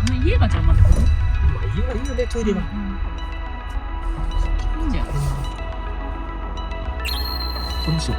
の家が邪魔ってこと？まあ家はいいよね、トイレが。いいんじゃん。この人。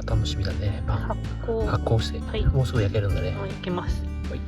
楽しみだね。パン発酵して、はい、もうすぐ焼けるんだね。もう焼けます。はい。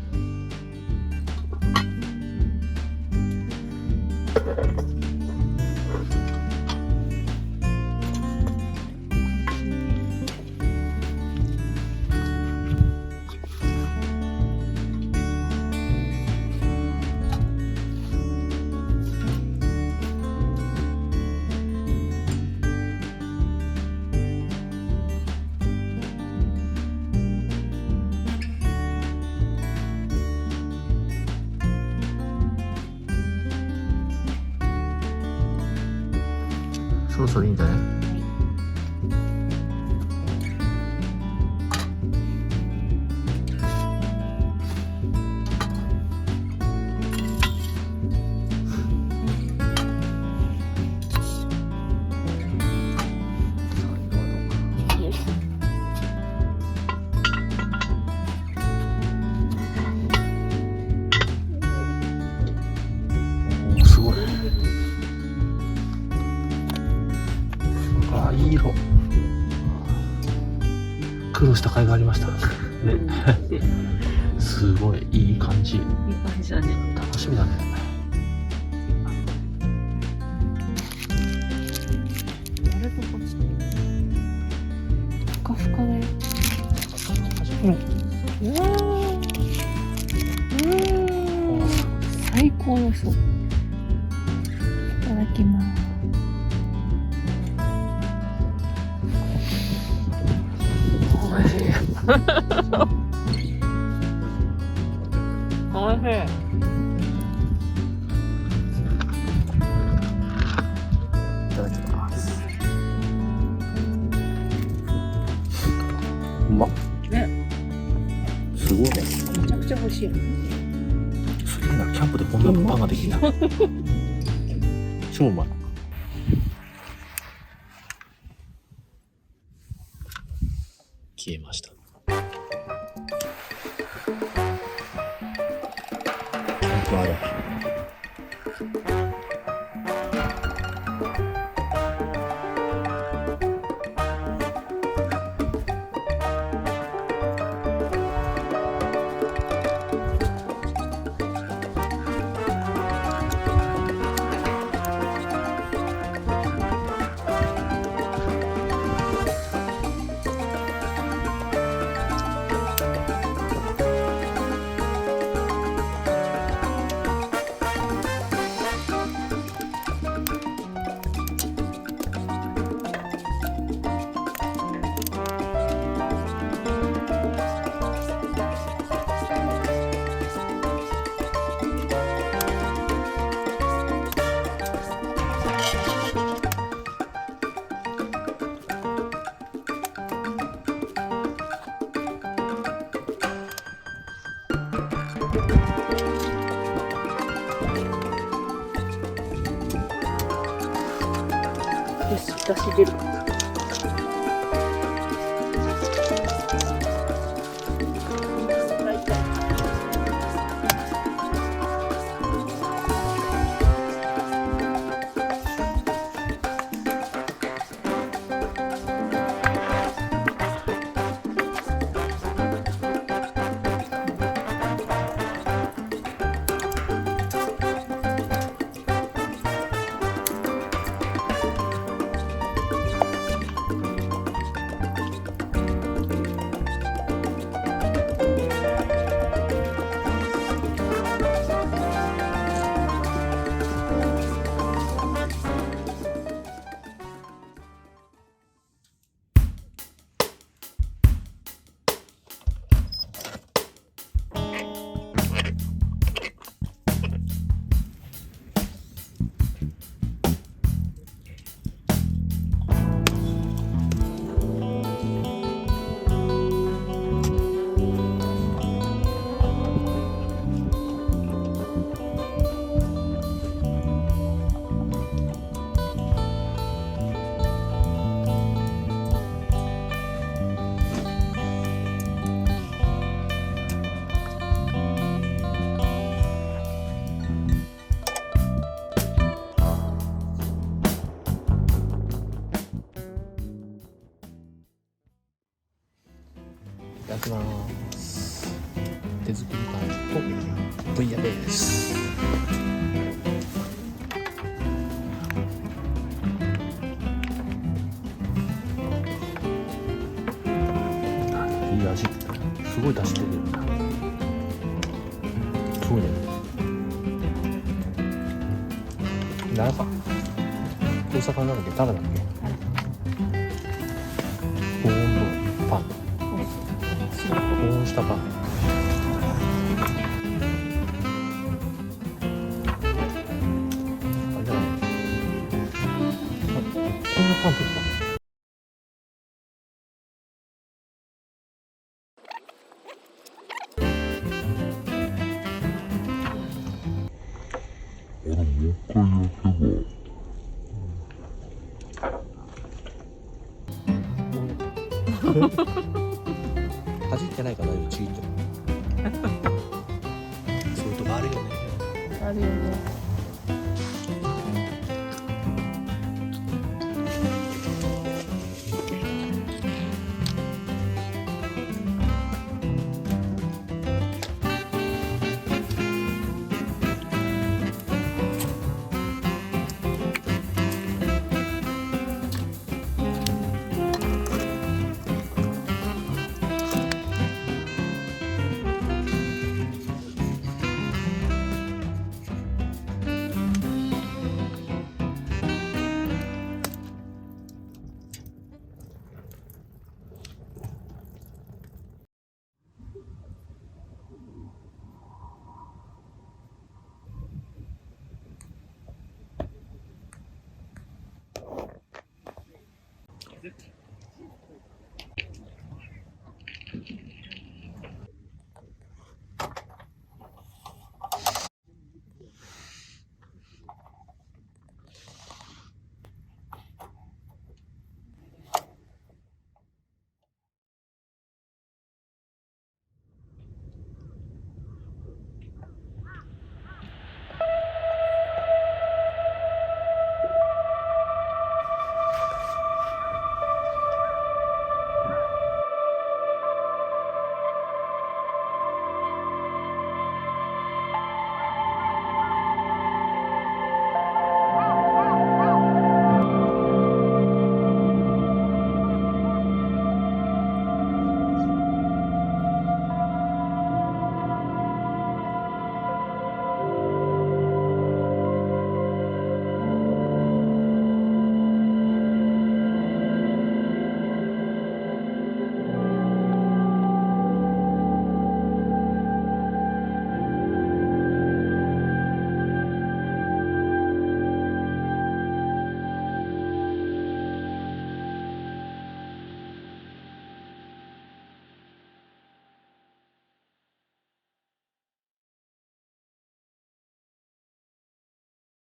そろそろいいんじゃない？すごい。あ、いい色。苦労した甲斐がありましたね。すごいいい感じ。いい感じだね。楽しみだね。ふかふかだよ。ほら。最高のそう。いただきます。おいしい。おいしい。いただきます。うまっ。ね。すごいね。めちゃくちゃ美味しい。すげえな、キャンプでこんなパンができるな。超うまい。消えました。キャンプあるある。よし、出し入れる。いただきます。手作りパンとブイヤベース。いい味。すごい出汁出てるな。すごいね。なんか大阪なんだっけ、タラだっけ。高温のパン。高温したパン。あれじゃない。こんなパン取った。味ってないかな、チート。そういうとこあるよね。あるよね。